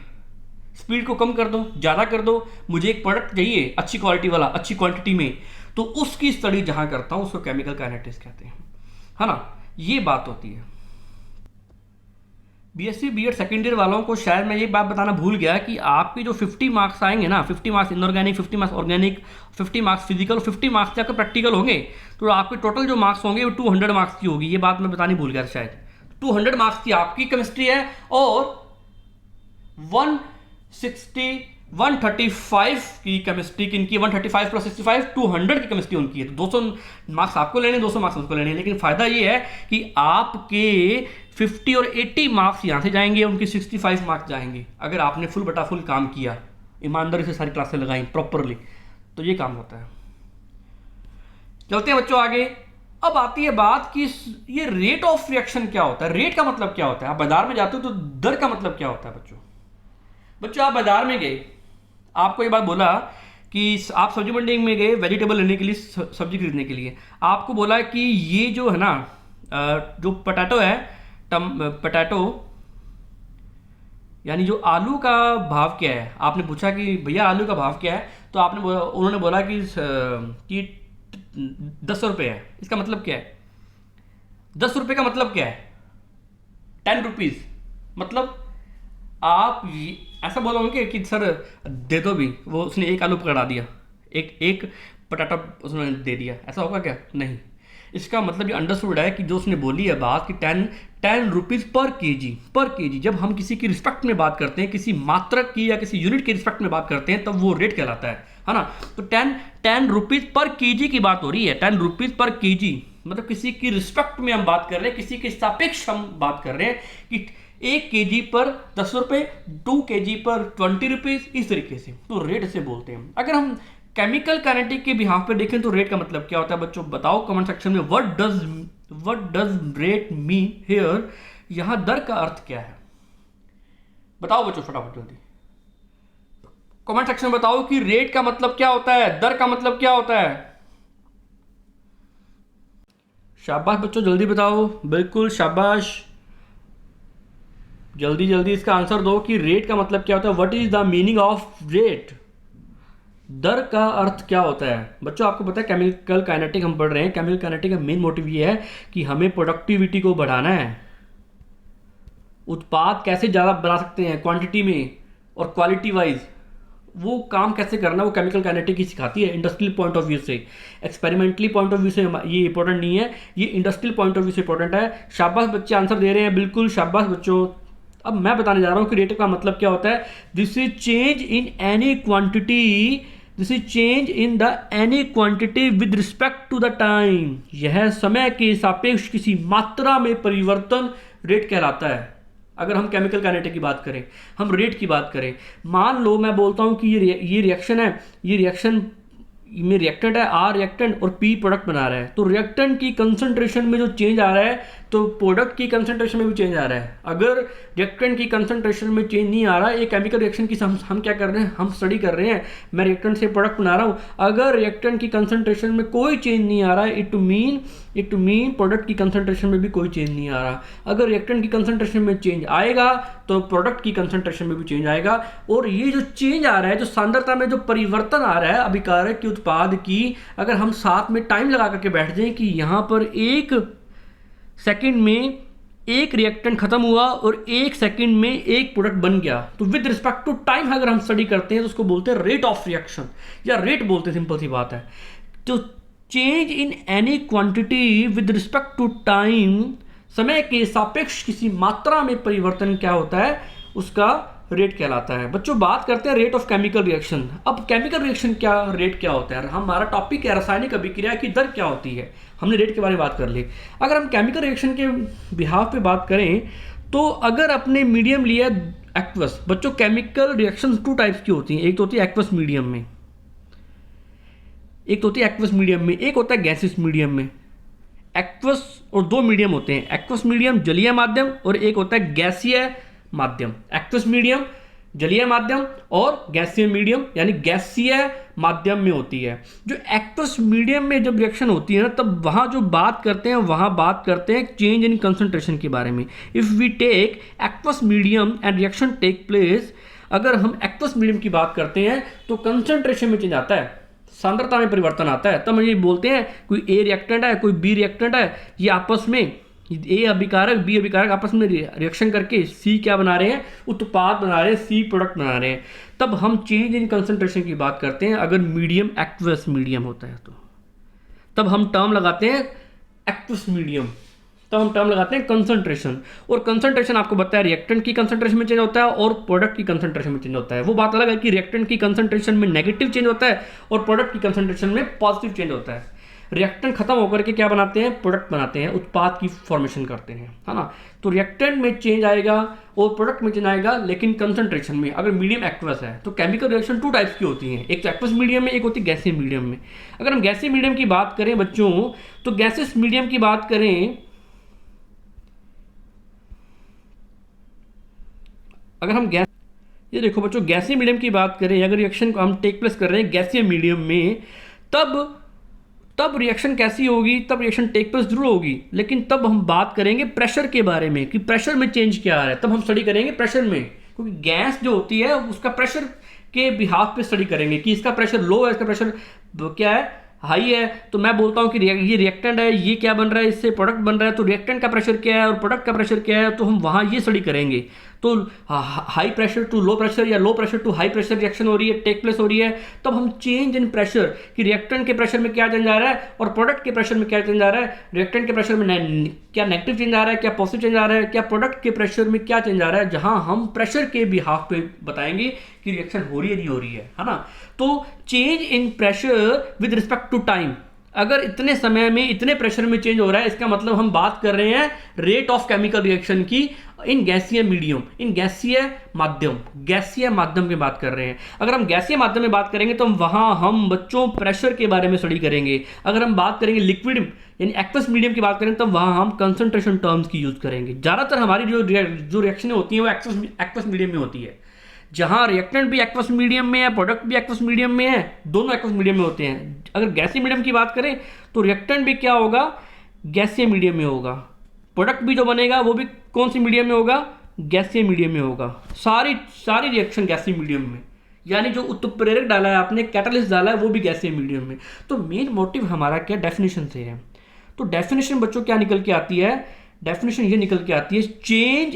को कम कर दो, ज्यादा कर दो, मुझे एक प्रोडक्ट चाहिए अच्छी क्वालिटी वाला, अच्छी क्वांटिटी में, तो उसकी स्टडी जहां करता हूं उसको केमिकल काइनेटिक्स कहते हैं, है ना। ये बात होती है। बीएससी बीएड सेकेंड ईयर वालों को शायद मैं ये बात बताना भूल गया कि आपके जो 50 मार्क्स आएंगे ना, 50 marks inorganic, 50 marks organic, 50 marks physical, 50 marks आपके प्रैक्टिकल होंगे, तो आपके टोटल जो मार्क्स होंगे वो 200 मार्क्स की होगी। ये बात मैं बतानी भूल गया शायद। 200 मार्क्स की आपकी केमिस्ट्री है और 135 की केमिस्ट्री किनकी, 135 प्लस 65 200 की केमिस्ट्री उनकी है। तो 200 मार्क्स आपको लेने, 200 मार्क्स उनको लेने हैं। लेकिन फायदा ये है कि आपके 50 और 80 मार्क्स यहां से जाएंगे, उनके 65 मार्क्स जाएंगे अगर आपने फुल बटा फुल काम किया, ईमानदारी से सारी क्लासें लगाई प्रॉपरली, तो ये काम होता है। चलते हैं बच्चों आगे। अब आती है बात कि ये रेट ऑफ रिएक्शन क्या होता है। रेट का मतलब क्या होता है, आप बाजार में जाते हो तो दर का मतलब क्या होता है बच्चों। आप बाजार में गए, आपको ये बात बोला कि आप सब्जी मंडी में गए वेजिटेबल लेने के लिए, सब्जी खरीदने के लिए, आपको बोला कि ये जो है ना, जो पोटैटो है, पोटैटो यानी जो आलू का भाव क्या है, आपने पूछा कि भैया आलू का भाव क्या है, तो उन्होंने बोला कि 10 रुपये है। इसका मतलब क्या है, 10 रुपये का मतलब क्या है, 10 रुपीज़। मतलब आप ऐसा बोलोगे कि सर दे दो भी, वो उसने एक आलू पकड़ा दिया, एक पटाटा उसने दे दिया, ऐसा होगा क्या, नहीं। इसका मतलब ये अंडरस्टूड है कि जो उसने बोली है बात कि 10 रुपीज़ पर केजी। जब हम किसी की रिस्पेक्ट में बात करते हैं, किसी मात्रक की या किसी यूनिट की रिस्पेक्ट में बात करते हैं, तब वो रेट कहलाता है ना। तो 10 रुपीज़ पर केजी की बात हो रही है। 10 रुपीज़ पर केजी मतलब किसी की रिस्पेक्ट में हम बात कर रहे हैं, किसी के सापेक्ष हम बात कर रहे हैं कि 1 केजी पर 10 रुपये, 2 केजी पर 20 रुपीज़, इस तरीके से तो रेट से बोलते हैं। अगर हम केमिकल काइनेटिक के बिहाफ पे देखें तो रेट का मतलब क्या होता है बच्चों, बताओ कमेंट सेक्शन में। What does rate mean here, यहां दर का अर्थ क्या है, बताओ बच्चों फटाफट जल्दी कमेंट सेक्शन में बताओ कि रेट का मतलब क्या होता है, दर का मतलब क्या होता है। शाबाश बच्चों जल्दी बताओ, बिल्कुल शाबाश, जल्दी इसका आंसर दो कि रेट का मतलब क्या होता है। What is the meaning of rate, दर का अर्थ क्या होता है। बच्चों आपको पता है केमिकल काइनेटिक हम पढ़ रहे हैं। केमिकल काइनेटिक का मेन मोटिव ये है कि हमें प्रोडक्टिविटी को बढ़ाना है, उत्पाद कैसे ज़्यादा बना सकते हैं क्वांटिटी में और क्वालिटी वाइज, वो काम कैसे करना, वो केमिकल काइनेटिक ही सिखाती है इंडस्ट्रियल पॉइंट ऑफ व्यू से। एक्सपेरिमेंटली पॉइंट ऑफ व्यू से ये इंपॉर्टेंट नहीं है, ये इंडस्ट्रियल पॉइंट ऑफ व्यू से इंपॉर्टेंट है। शाबाश बच्चे आंसर दे रहे हैं, बिल्कुल शाबाश बच्चों। अब मैं बताने जा रहा हूँ कि रेट का मतलब क्या होता है। This is change in any quantity, this is change in the any quantity with respect to the time. यह समय के सापेक्ष किसी मात्रा में परिवर्तन रेट कहलाता है। अगर हम केमिकल काइनेटिक की बात करें, हम रेट की बात करें, मान लो मैं बोलता हूं कि ये रिएक्शन है, ये रिएक्शन में रिएक्टेंट है, आर रिएक्टेंट और पी प्रोडक्ट बना रहा है, तो रिएक्टेंट की कंसंट्रेशन में जो चेंज आ रहा है तो प्रोडक्ट की कंसंट्रेशन में भी चेंज आ रहा है। अगर रिएक्टेंट की कंसंट्रेशन में चेंज नहीं आ रहा है, एक केमिकल रिएक्शन की हम क्या कर रहे हैं, हम स्टडी कर रहे हैं, मैं रिएक्टेंट से प्रोडक्ट बना रहा हूँ, अगर रिएक्टेंट की कंसंट्रेशन में कोई चेंज नहीं आ रहा है, इट टू मीन प्रोडक्ट की कंसंट्रेशन में भी कोई चेंज नहीं आ रहा। अगर रिएक्टेंट की कंसंट्रेशन में चेंज आएगा तो प्रोडक्ट की कंसंट्रेशन में भी चेंज आएगा। और ये जो चेंज आ रहा है, जो सांद्रता में जो परिवर्तन आ रहा है अभिकारक के उत्पाद की, अगर हम साथ में टाइम लगा करके बैठ जाएं कि यहाँ पर 1 सेकंड में एक रिएक्टेंट खत्म हुआ और 1 सेकंड में एक प्रोडक्ट बन गया, तो विद रिस्पेक्ट टू टाइम अगर हम स्टडी करते हैं तो उसको बोलते हैं रेट ऑफ रिएक्शन, या रेट बोलते हैं, सिंपल सी बात है। तो change in any quantity with respect to time, समय के सापेक्ष किसी मात्रा में परिवर्तन क्या होता है, उसका रेट कहलाता है। बच्चों बात करते हैं रेट ऑफ केमिकल रिएक्शन। अब केमिकल रिएक्शन क्या रेट क्या होता है, हमारा टॉपिक है रासायनिक अभिक्रिया की दर क्या होती है, हमने रेट के बारे में बात कर ली। अगर हम केमिकल रिएक्शन के बिहाफ पे बात करें तो अगर अपने मीडियम लिया एक्वस, बच्चों केमिकल रिएक्शन 2 टाइप्स की होती हैं, एक तो होती है एक्वस मीडियम में, एक तो होती है एक्वस मीडियम में, एक होता है गैसियस मीडियम में। एक्वस और 2 मीडियम होते हैं, एक्वस मीडियम जलीय माध्यम और एक होता है गैसीय माध्यम। एक्वस मीडियम जलीय माध्यम और गैसीय मीडियम यानी गैसीय माध्यम में होती है। जो एक्वस मीडियम में जब रिएक्शन होती है ना, तब वहाँ जो बात करते हैं वहाँ बात करते हैं चेंज इन कंसंट्रेशन के बारे में। If we take aqueous medium and reaction take place, अगर हम एक्वस मीडियम की बात करते हैं तो कंसंट्रेशन में चेंज आता है, सांद्रता में परिवर्तन आता है। तब हम ये बोलते हैं कोई ए रिएक्टेंट है कोई बी रिएक्टेंट है, ये आपस में ए अभिकारक बी अभिकारक आपस में रिएक्शन करके सी क्या बना रहे हैं, उत्पाद बना रहे हैं, सी प्रोडक्ट बना रहे हैं। तब हम चेंज इन कंसंट्रेशन की बात करते हैं अगर मीडियम एक्वस मीडियम होता है तो। तब हम टर्म लगाते हैं एक्वस मीडियम, तब हम टर्म लगाते हैं कंसंट्रेशन। और कंसंट्रेशन आपको बताया रिएक्टेंट की कंसंट्रेशन में चेंज होता है और प्रोडक्ट की कंसंट्रेशन में चेंज होता है। वो बात अलग है कि रिएक्टेंट की कंसंट्रेशन में नेगेटिव चेंज होता है और प्रोडक्ट की कंसंट्रेशन में पॉजिटिव चेंज होता है। रिएक्टेंट खत्म होकर के क्या बनाते हैं, प्रोडक्ट बनाते हैं, उत्पाद की फॉर्मेशन करते हैं, है ना। तो रिएक्टेंट में चेंज आएगा और प्रोडक्ट में चेंज आएगा, लेकिन कंसंट्रेशन में। अगर मीडियम एक्वस है तो केमिकल रिएक्शन 2 टाइप्स की होती हैं, एक तो एक्वस मीडियम में, एक होती है गैसीय मीडियम में। अगर हम गैसीय मीडियम की बात करें बच्चों, तो गैसियस मीडियम की बात करें, अगर हम गैस, ये देखो बच्चों गैसीय मीडियम की बात करें, अगर रिएक्शन को हम टेक प्लेस कर रहे हैं गैसीय मीडियम में, तब रिएक्शन कैसी होगी, तब रिएक्शन टेक प्लेस जरूर होगी, लेकिन तब हम बात करेंगे प्रेशर के बारे में कि प्रेशर में चेंज क्या आ रहा है। तब हम स्टडी करेंगे प्रेशर में, क्योंकि गैस जो होती है उसका प्रेशर के बिहाफ पे स्टडी करेंगे कि इसका प्रेशर लो है, इसका प्रेशर क्या है, हाई है। तो मैं बोलता हूँ कि ये रिएक्टेंट है, ये क्या बन रहा है, इससे प्रोडक्ट बन रहा है, तो रिएक्टेंट का प्रेशर क्या है और प्रोडक्ट का प्रेशर क्या है, तो हम वहाँ ये स्टडी करेंगे। तो high pressure to low pressure या low pressure to high pressure reaction हो रही है, टेक प्लेस हो रही है, तब हम चेंज इन प्रेशर कि रिएक्टेंट के प्रेशर में क्या चेंज आ रहा है और प्रोडक्ट के प्रेशर में क्या चेंज आ रहा है, रिएक्टेंट के प्रेशर में क्या नेगेटिव चेंज आ रहा है, क्या पॉजिटिव चेंज आ रहा है, क्या प्रोडक्ट के प्रेशर में क्या चेंज आ रहा है, जहां हम प्रेशर के बिहाफ पे बताएंगे कि रिएक्शन हो रही है नहीं हो रही है ना। तो change in pressure with respect to time, अगर इतने समय में इतने प्रेशर में चेंज हो रहा है, इसका मतलब हम बात कर रहे हैं रेट ऑफ केमिकल रिएक्शन की इन गैसीय मीडियम, इन गैसीय माध्यम की बात कर रहे हैं। अगर हम गैसीय माध्यम में बात करेंगे तो वहां हम बच्चों प्रेशर के बारे में स्टडी करेंगे। अगर हम बात करेंगे लिक्विड यानी एक्वस मीडियम की बात करें, तब वहां हम कंसंट्रेशन टर्म्स की यूज करेंगे। ज्यादातर हमारी जो रिएक्शन होती है वो एक्वस मीडियम में होती है, जहां रिएक्टेंट भी एक्वस मीडियम में है, प्रोडक्ट भी एक्वस मीडियम में है, दोनों एक्वस मीडियम में होते हैं। अगर गैसीय मीडियम की बात करें तो रिएक्टेंट भी क्या होगा, गैसीय मीडियम में होगा, प्रोडक्ट भी जो बनेगा वो भी कौन सी मीडियम में होगा, गैसीय मीडियम में होगा। सारी रिएक्शन गैसीय मीडियम में, यानी जो उत्प्रेरक डाला है आपने, कैटलिस्ट डाला है, वो भी गैसीय मीडियम में। तो मेन मोटिव हमारा क्या डेफिनेशन से है। तो डेफिनेशन बच्चों क्या निकल के आती है, डेफिनेशन ये निकल के आती है change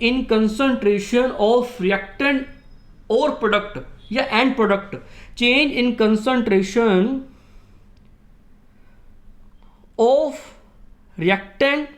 in concentration of reactant और प्रोडक्ट या end product, change in concentration of reactant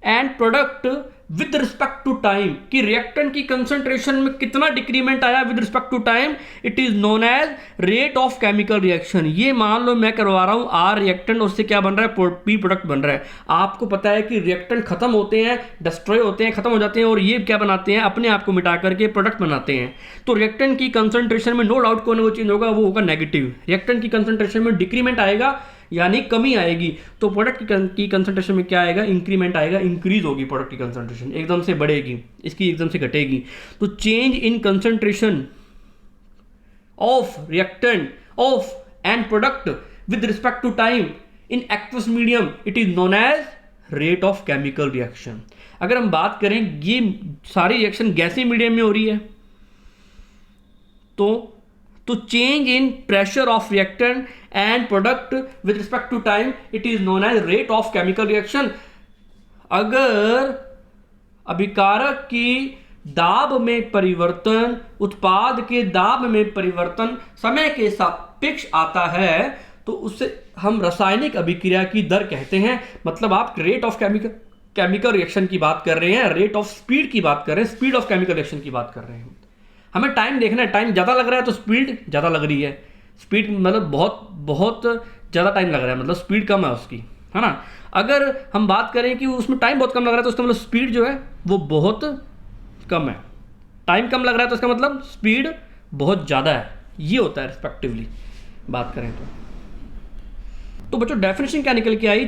and product with respect to time, कि रिएक्टेंट की कंसंट्रेशन में कितना डिक्रीमेंट आया with respect to time, it is known as rate of chemical reaction. ये मान लो मैं करवा रहा हूं आर रिएक्टेंट और उससे क्या बन रहा है, पी प्रोडक्ट बन रहा है। आपको पता है कि रिएक्टेंट खत्म होते हैं, डिस्ट्रॉय होते हैं, खत्म हो जाते हैं, और ये क्या बनाते हैं, अपने आप को मिटा करके प्रोडक्ट बनाते हैं। तो रिएक्टेंट की कंसंट्रेशन में नो डाउट कौन वो चेंज होगा, वो होगा नेगेटिव। रिएक्टेंट की कंसंट्रेशन में डिक्रीमेंट आएगा यानी कमी आएगी, तो प्रोडक्ट की कंसंट्रेशन में क्या आएगा, इंक्रीमेंट आएगा, इंक्रीज होगी प्रोडक्ट की कंसंट्रेशन, एकदम से बढ़ेगी, इसकी एकदम से घटेगी। तो change in concentration of reactant of and product with respect to time in aqueous medium, it is known as rate of chemical reaction. अगर हम बात करें ये सारी रिएक्शन गैसीय मीडियम में हो रही है, तो change in pressure of reactant and product with respect to time, it is known as rate of chemical reaction. अगर अभिकारक की दाब में परिवर्तन, उत्पाद के दाब में परिवर्तन समय के सापेक्ष आता है, तो उससे हम रासायनिक अभिक्रिया की दर कहते हैं। मतलब आप rate of chemical chemical reaction की बात कर रहे हैं, रेट ऑफ स्पीड की बात कर रहे हैं, स्पीड ऑफ केमिकल रिएक्शन की बात कर रहे हैं। हमें टाइम देखना है, टाइम ज़्यादा लग रहा है तो स्पीड ज़्यादा लग रही है, स्पीड मतलब बहुत बहुत ज़्यादा टाइम लग रहा है मतलब स्पीड कम है उसकी, है ना। अगर हम बात करें कि उसमें टाइम बहुत कम लग रहा है तो उसका मतलब स्पीड जो है वो बहुत कम है। टाइम कम लग रहा है तो उसका मतलब स्पीड बहुत ज़्यादा है, ये होता है रिस्पेक्टिवली बात करें तो बच्चों डेफिनेशन क्या निकल के आई,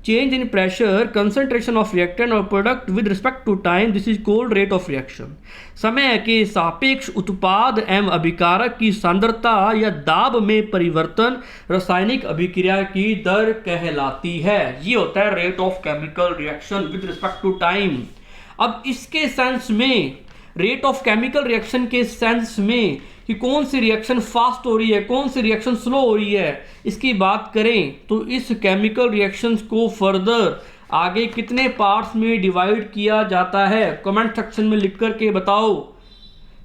change in pressure concentration of reactant और product with respect to time, this is called rate of reaction. समय के सापेक्ष उत्पाद एवं अभिकारक की सांद्रता या दाब में परिवर्तन रासायनिक अभिक्रिया की दर कहलाती है। ये होता है rate of chemical reaction with respect to time. अब इसके सेंस में, रेट ऑफ केमिकल रिएक्शन के सेंस में कि कौन सी रिएक्शन फास्ट हो रही है, कौन सी रिएक्शन स्लो हो रही है, इसकी बात करें तो इस केमिकल रिएक्शंस को फर्दर आगे कितने पार्ट्स में डिवाइड किया जाता है, कमेंट सेक्शन में लिख करके बताओ,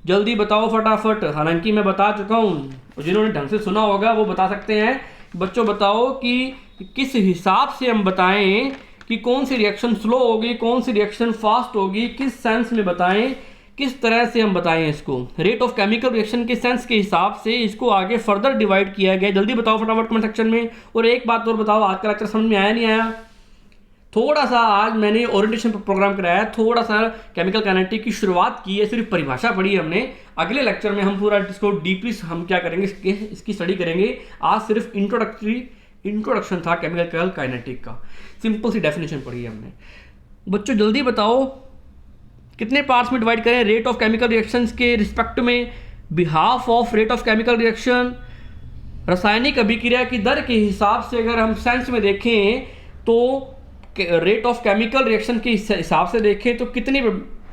जल्दी बताओ फटाफट। हालांकि मैं बता चुका हूँ, जिन्होंने ढंग से सुना होगा वो बता सकते हैं। बच्चों बताओ कि किस हिसाब से हम बताएं कि कौन सी रिएक्शन स्लो होगी, कौन सी रिएक्शन फास्ट होगी, किस सेंस में बताएं, किस तरह से हम बताएं इसको। रेट ऑफ केमिकल रिएक्शन के सेंस के हिसाब से इसको आगे फर्दर डिवाइड किया गया। जल्दी बताओ फटाफट कमेंट सेक्शन में। और एक बात और बताओ, आज का लेक्चर समझ में आया नहीं आया? थोड़ा सा आज मैंने ओरिएंटेशन प्रोग्राम कराया, थोड़ा सा केमिकल काइनेटिक की शुरुआत की है, सिर्फ परिभाषा पढ़ी है हमने। अगले लेक्चर में हम पूरा इसको डीपली हम क्या करेंगे, इसकी स्टडी करेंगे। आज सिर्फ इंट्रोडक्शन था केमिकल काइनेटिक का, सिंपल सी डेफिनेशन पढ़ी है हमने। बच्चों जल्दी बताओ कितने पार्ट्स में डिवाइड करें रेट ऑफ केमिकल रिएक्शंस के रिस्पेक्ट में, behalf of rate of chemical reaction. रासायनिक अभिक्रिया की दर के हिसाब से अगर हम सेंस में देखें तो रेट ऑफ केमिकल रिएक्शन के हिसाब से देखें तो कितनी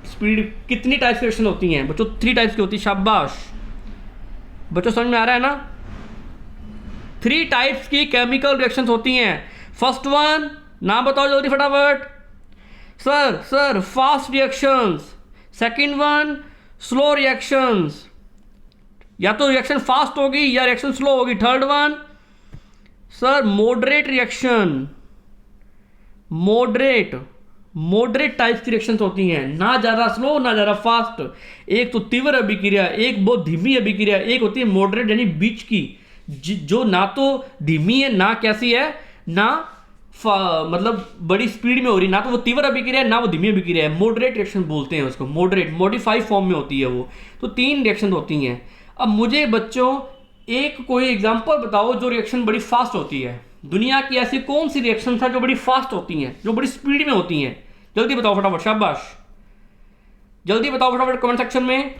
स्पीड, कितनी टाइप्स की रिएक्शन होती हैं बच्चों? 3 टाइप्स की होती है। शाबाश बच्चों, समझ में आ रहा है ना? 3 टाइप्स की केमिकल रिएक्शंस होती हैं। फर्स्ट वन नाम बताओ जल्दी फटाफट। Sir fast reactions. Second one slow reactions, या तो रिएक्शन फास्ट होगी या रिएक्शन स्लो होगी। Third one sir moderate reaction, moderate types की रिएक्शंस होती हैं, ना ज़्यादा स्लो ना ज़्यादा फास्ट। एक तो तीव्र अभिक्रिया, एक बहुत धीमी अभिक्रिया, एक होती है मॉडरेट यानी बीच की, जो ना तो धीमी है ना कैसी है, ना मतलब बड़ी स्पीड में हो रही, ना तो वो तीव्र अभिक्रिया है ना वो धीमी अभिक्रिया है। मॉडरेट रिएक्शन बोलते हैं उसको, मॉडरेट मॉडिफाइड फॉर्म में होती है वो। तो 3 रिएक्शन होती हैं। अब मुझे बच्चों एक कोई एग्जांपल बताओ जो रिएक्शन बड़ी फास्ट होती है। दुनिया की ऐसी कौन सी रिएक्शन है जो बड़ी फास्ट होती हैं, जो बड़ी स्पीड में होती हैं? जल्दी बताओ फटाफट, शाबाश जल्दी बताओ फटाफट कमेंट सेक्शन में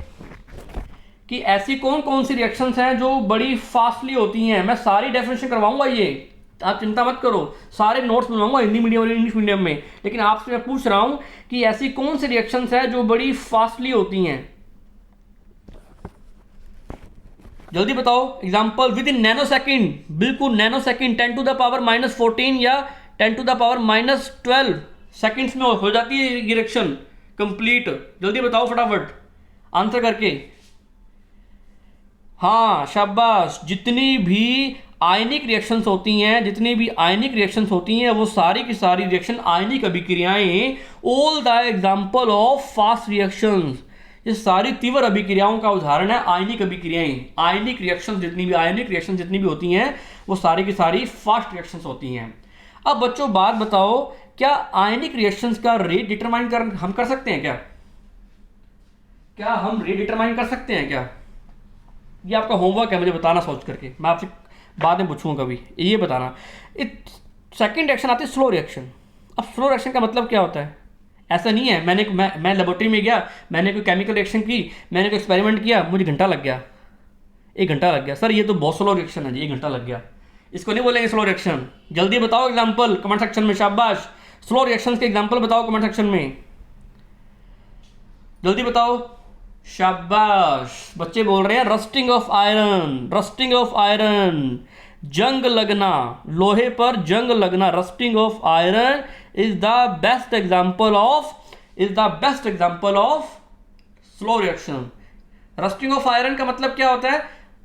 कि ऐसी कौन कौन सी रिएक्शंस हैं जो बड़ी फास्टली होती हैं। मैं सारी डेफिनेशन करवाऊंगा, ये आप चिंता मत करो, सारे नोट्स बनवाऊंगा हिंदी मीडियम और इंग्लिश मीडियम में। लेकिन आपसे मैं पूछ रहा हूं कि ऐसी कौन सी रिएक्शंस हैं जो बड़ी फास्टली होती हैं, जल्दी बताओ। Example within nanosecond, बिल्कुल nanosecond, 10 to the power -14 या 10 टू द पावर -12 सेकंड्स में हो जाती है रिएक्शन कंप्लीट। जल्दी बताओ फटाफट आंसर करके। हाँ शाबाश, जितनी भी आयनिक रिएक्शंस होती हैं, जितनी भी आयनिक रिएक्शंस होती हैं वो सारी की सारी रिएक्शन आयनिक अभिक्रियाएं, all the example of fast reactions, ये सारी तीव्र अभिक्रियाओं का उदाहरण है आयनिक अभिक्रियाएं। आयनिक रिएक्शन जितनी भी होती हैं वो सारी की सारी फास्ट रिएक्शंस होती हैं। अब बच्चों बात बताओ, क्या आयनिक रिएक्शंस का रेट डिटरमाइन हम कर सकते हैं क्या हम रेट डिटरमाइन कर सकते हैं क्या? ये आपका होमवर्क है मुझे बताना सोच करके, मैं आपसे बाद में पूछूंगा कभी, ये बताना। सेकंड रिएक्शन आती है स्लो रिएक्शन। अब स्लो रिएक्शन का मतलब क्या होता है? ऐसा नहीं है मैं लेबोरेटरी में गया, मैंने कोई केमिकल रिएक्शन की, मैंने कोई एक्सपेरिमेंट किया, मुझे घंटा लग गया, 1 घंटा लग गया। सर ये तो बहुत स्लो रिएक्शन है जी, 1 घंटा लग गया, इसको नहीं बोलेंगे स्लो रिएक्शन। जल्दी बताओ एग्जाम्पल कमेंट सेक्शन में, शाबाश स्लो रिएक्शन के एग्जाम्पल बताओ कमेंट सेक्शन में, जल्दी बताओ शाबाश। बच्चे बोल रहे हैं रस्टिंग ऑफ आयरन, जंग लगना, लोहे पर जंग लगना, rusting of iron is the best example of slow reaction. Rusting of iron का मतलब क्या होता है?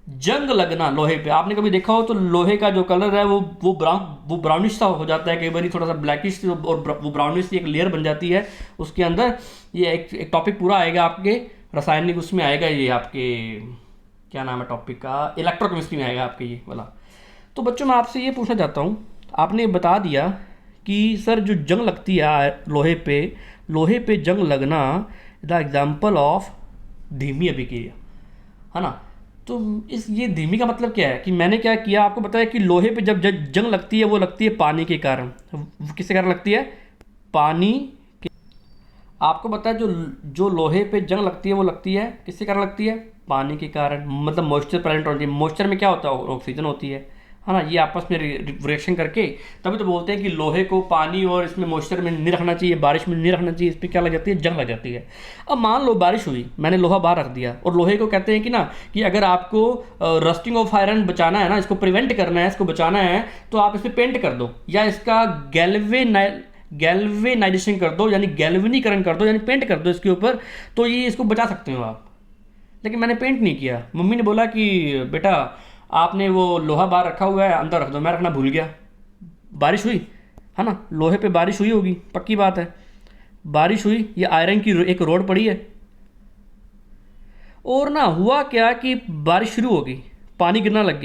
जंग लगना लोहे पे, आपने कभी देखा हो तो लोहे का जो कलर है वो ब्राउनिश सा हो जाता है, कई बार थोड़ा सा ब्लैकिश, और वो ब्राउनिश सी एक लेयर बन जाती है उसके अंदर। ये एक टॉपिक पूरा आएगा आपके रासायनिक उसमें आएगा, ये आपके क्या नाम है टॉपिक का, इलेक्ट्रोकेमिस्ट्री में आएगा आपके ये वाला। तो बच्चों मैं आपसे ये पूछना चाहता हूँ, आपने बता दिया कि सर जो जंग लगती है लोहे पे जंग लगना द एग्जाम्पल ऑफ धीमी अभिक्रिया, है ना। तो इस ये धीमी का मतलब क्या है कि मैंने क्या किया, आपको बताया कि लोहे पे जब जंग लगती है वो लगती है पानी के कारण। किसके कारण लगती है? पानी के। आपको बताया जो लोहे पे जंग लगती है वो लगती है किसके कारण लगती है? पानी के कारण, मतलब मॉइस्चर प्रेजेंट होती है। मॉइस्चर में क्या होता है? ऑक्सीजन होती है ना। ये आपस में रिएक्शन करके तभी तो बोलते हैं कि लोहे को पानी और इसमें मॉइस्चर में नहीं रखना चाहिए, बारिश में नहीं रखना चाहिए, इस पर क्या लग जाती है? जंग लग जाती है। अब मान लो बारिश हुई, मैंने लोहा बाहर रख दिया, और लोहे को कहते हैं कि ना कि अगर आपको रस्टिंग ऑफ आयरन बचाना है ना, इसको प्रिवेंट करना है, इसको बचाना है, तो आप इस पर पेंट कर दो या इसका गैल्वेनाइजेशन कर दो, यानी गैल्वेनीकरण कर दो, यानी पेंट कर दो इसके ऊपर, तो ये इसको बचा सकते हो आप। लेकिन मैंने पेंट नहीं किया। मम्मी ने बोला कि बेटा आपने वो लोहा बाहर रखा हुआ है, अंदर रख दो। मैं रखना भूल गया, बारिश हुई, है ना, लोहे पे बारिश हुई होगी, पक्की बात है, बारिश हुई, ये आयरन की एक रोड पड़ी है, और ना हुआ क्या कि बारिश शुरू हो गई, पानी गिरने लग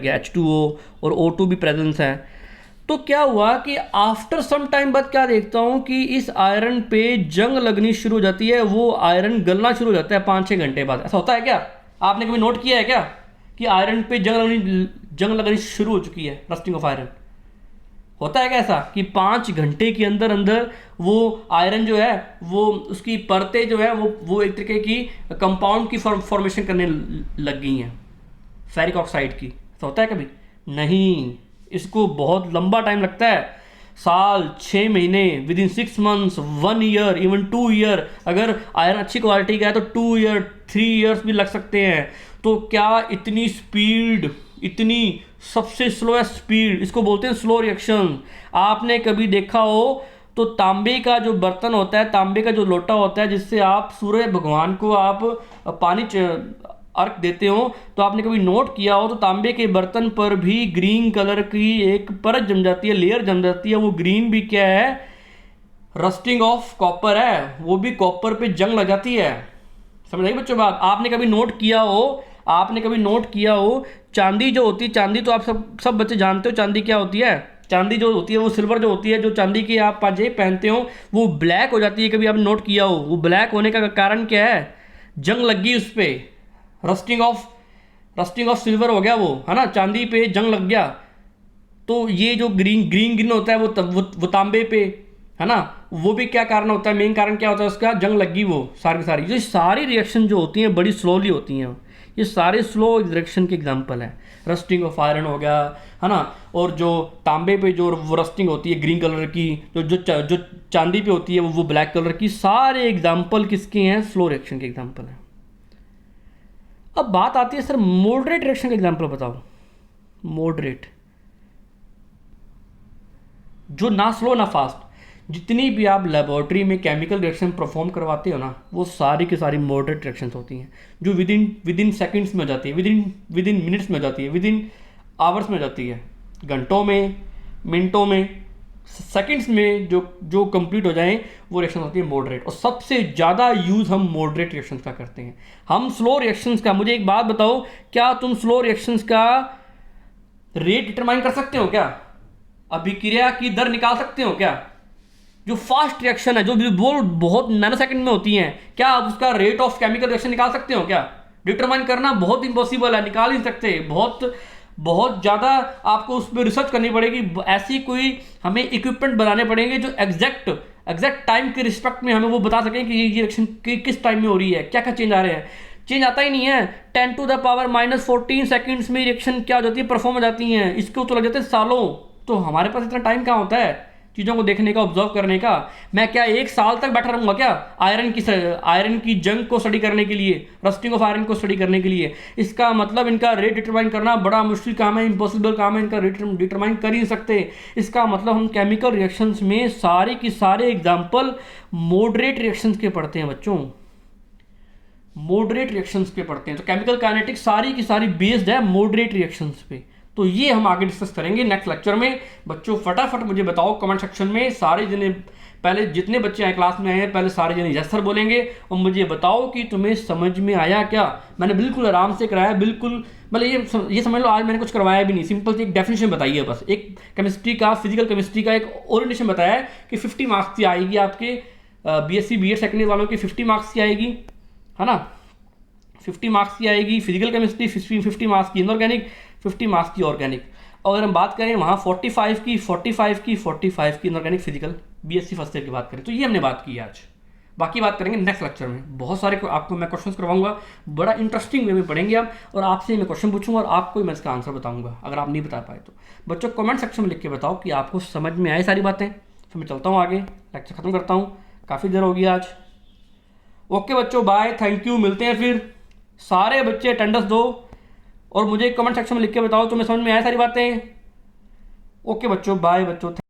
गया, H2O और O2 भी प्रेजेंस है। तो क्या हुआ कि आफ्टर सम टाइम बाद क्या देखता हूँ कि इस आयरन पे जंग लगनी शुरू हो जाती है, वो आयरन गलना शुरू हो जाता है 5-6 घंटे बाद। ऐसा होता है क्या? आपने कभी नोट किया है क्या कि आयरन पे जंग लगनी शुरू हो चुकी है? रस्टिंग ऑफ आयरन होता है क्या ऐसा कि 5 घंटे के अंदर अंदर वो आयरन जो है वो उसकी परतें जो है वो एक तरीके की कंपाउंड की फॉर्मेशन करने लग गई हैं, फेरिक ऑक्साइड की। ऐसा होता है कभी? नहीं, इसको बहुत लंबा टाइम लगता है, साल, 6 महीने, with in 6 months, 1 year, even 2 year. अगर आयरन अच्छी क्वालिटी का है तो 2 ईयर, 3 ईयर्स भी लग सकते हैं। तो क्या इतनी स्पीड, इतनी सबसे स्लोएस्ट स्पीड, इसको बोलते हैं स्लो रिएक्शन। आपने कभी देखा हो तो तांबे का जो बर्तन होता है, तांबे का जो लोटा होता है जिससे आप सूर्य भगवान को आप पानी अर्घ देते हो, तो आपने कभी नोट किया हो तो तांबे के बर्तन पर भी ग्रीन कलर की एक परत जम जाती है, लेयर जम जाती है। वो ग्रीन भी क्या है? रस्टिंग ऑफ कॉपर है, वो भी कॉपर पे जंग लग जाती है। समझ आई बच्चों बात? आपने कभी नोट किया हो चांदी जो होती है, चांदी तो आप सब बच्चे जानते हो चांदी क्या होती है। चांदी जो होती है वो सिल्वर जो होती है, जो चांदी की आप पाजेब पहनते हो वो ब्लैक हो जाती है। कभी आपने नोट किया हो? वो ब्लैक होने का कारण क्या है? जंग लग गई उस पर, रस्टिंग ऑफ सिल्वर हो गया वो, है ना, चांदी पे जंग लग गया। तो ये जो ग्रीन होता है वो तांबे पे, है ना, वो भी क्या कारण होता है? मेन कारण क्या होता है उसका? जंग लग गई वो सारी की सारी। ये सारी रिएक्शन जो होती हैं बड़ी स्लोली होती हैं, ये सारे स्लो रिएक्शन के एग्जांपल हैं। रस्टिंग ऑफ आयरन हो गया, है ना, और जो तांबे पे जो वो रस्टिंग होती है ग्रीन कलर की, जो चांदी पे होती है वो ब्लैक कलर की, सारे एग्जाम्पल किसके हैं? स्लो रिएक्शन के एग्जाम्पल हैं। अब बात आती है सर मॉडरेट रिएक्शन का एग्जांपल बताओ। मॉडरेट, जो ना स्लो ना फास्ट, जितनी भी आप लेबोरेटरी में केमिकल रिएक्शन परफॉर्म करवाते हो ना, वो सारी की सारी मॉडरेट रिएक्शंस होती हैं, जो विद इन सेकंड्स में हो जाती है, विद इन मिनट्स में हो जाती है, विद इन आवर्स में हो जाती है, घंटों में, मिनटों में, सेकंड्स में जो कंप्लीट हो जाएं वो रिएक्शन होती है मॉडरेट। और सबसे ज़्यादा यूज़ हम मॉडरेट रिएक्शंस का करते हैं। हम स्लो रिएक्शंस का, मुझे एक बात बताओ, क्या तुम स्लो रिएक्शंस का रेट डिटरमाइन कर सकते हो क्या? अभिक्रिया की दर निकाल सकते हो क्या? जो फास्ट रिएक्शन है, जो बहुत नैनो सेकंड में होती हैं, क्या आप उसका रेट ऑफ केमिकल रिएक्शन निकाल सकते हो क्या? डिटरमाइन करना बहुत इम्पॉसिबल है, निकाल नहीं सकते। बहुत ज़्यादा आपको उस पर रिसर्च करनी पड़ेगी, ऐसी कोई हमें इक्विपमेंट बनाने पड़ेंगे जो एग्जैक्ट टाइम के रिस्पेक्ट में हमें वो बता सकें कि ये रिएक्शन किस टाइम में हो रही है, क्या क्या चेंज आ रहे हैं। चेंज आता ही नहीं है, 10⁻⁻14 सेकंड्स में रिएक्शन क्या हो जाती है? परफॉर्म हो जाती हैं। इसको तो लग जाते हैं सालों। तो हमारे पास इतना टाइम कहाँ होता है चीज़ों को देखने का, ऑब्जर्व करने का? मैं क्या 1 साल तक बैठा रहूँगा क्या आयरन की जंग को स्टडी करने के लिए, रस्टिंग ऑफ आयरन को स्टडी करने के लिए? इसका मतलब इनका रेट डिटरमाइन करना बड़ा मुश्किल काम है, इम्पॉसिबल काम है, इनका रेट डिटरमाइन कर ही नहीं सकते। इसका मतलब हम केमिकल रिएक्शंस में सारे की सारे एग्जाम्पल मॉडरेट रिएक्शंस के पढ़ते हैं बच्चों। मॉडरेट रिएक्शंस पे पढ़ते हैं। तो केमिकल काइनेटिक्स सारी की सारी बेस्ड है मॉडरेट रिएक्शंस पे। तो ये हम आगे डिस्कस करेंगे नेक्स्ट लेक्चर में। बच्चों फटाफट मुझे बताओ कमेंट सेक्शन में, सारे जने पहले जितने बच्चे आए क्लास में आए हैं पहले सारे जने यस सर बोलेंगे और मुझे बताओ कि तुम्हें समझ में आया क्या। मैंने बिल्कुल आराम से कराया, बिल्कुल मतलब ये समझ लो आज मैंने कुछ करवाया भी नहीं, सिंपल सी एक डेफिनेशन बताई है बस, एक केमिस्ट्री का, फिजिकल केमिस्ट्री का एक ओरिएंटेशन बताया है कि 50 मार्क्स की आएगी आपके बीएससी बीएड सेकेंड ईयर वालों की 50 मार्क्स की आएगी, है ना, 50 मार्क्स की आएगी फिजिकल केमिस्ट्री, 50 मार्क्स की इनऑर्गेनिक, 50 मार्क्स की ऑर्गेनिक। और अगर हम बात करें वहाँ 45 की inorganic physical BSc first year की बात करें। तो ये हमने बात की है आज, बाकी बात करेंगे नेक्स्ट लेक्चर में। बहुत सारे आपको मैं क्वेश्चंस करवाऊंगा, बड़ा इंटरेस्टिंग वे में पढ़ेंगे आप, और आपसे मैं क्वेश्चन पूछूंगा और आपको मैं इसका आंसर बताऊंगा अगर आप नहीं बता पाए तो। बच्चों कमेंट सेक्शन में लिख के बताओ कि आपको समझ में आए सारी बातें। फिर मैं चलता हूँ आगे, लेक्चर खत्म करता हूँ, काफ़ी देर हो गई आज। ओके बच्चों, बाय, थैंक यू, मिलते हैं फिर। सारे बच्चे अटेंडेंस दो और मुझे कमेंट सेक्शन में लिख के बताओ तुम्हें समझ में आया सारी बातें। ओके बच्चों, बाय बच्चों।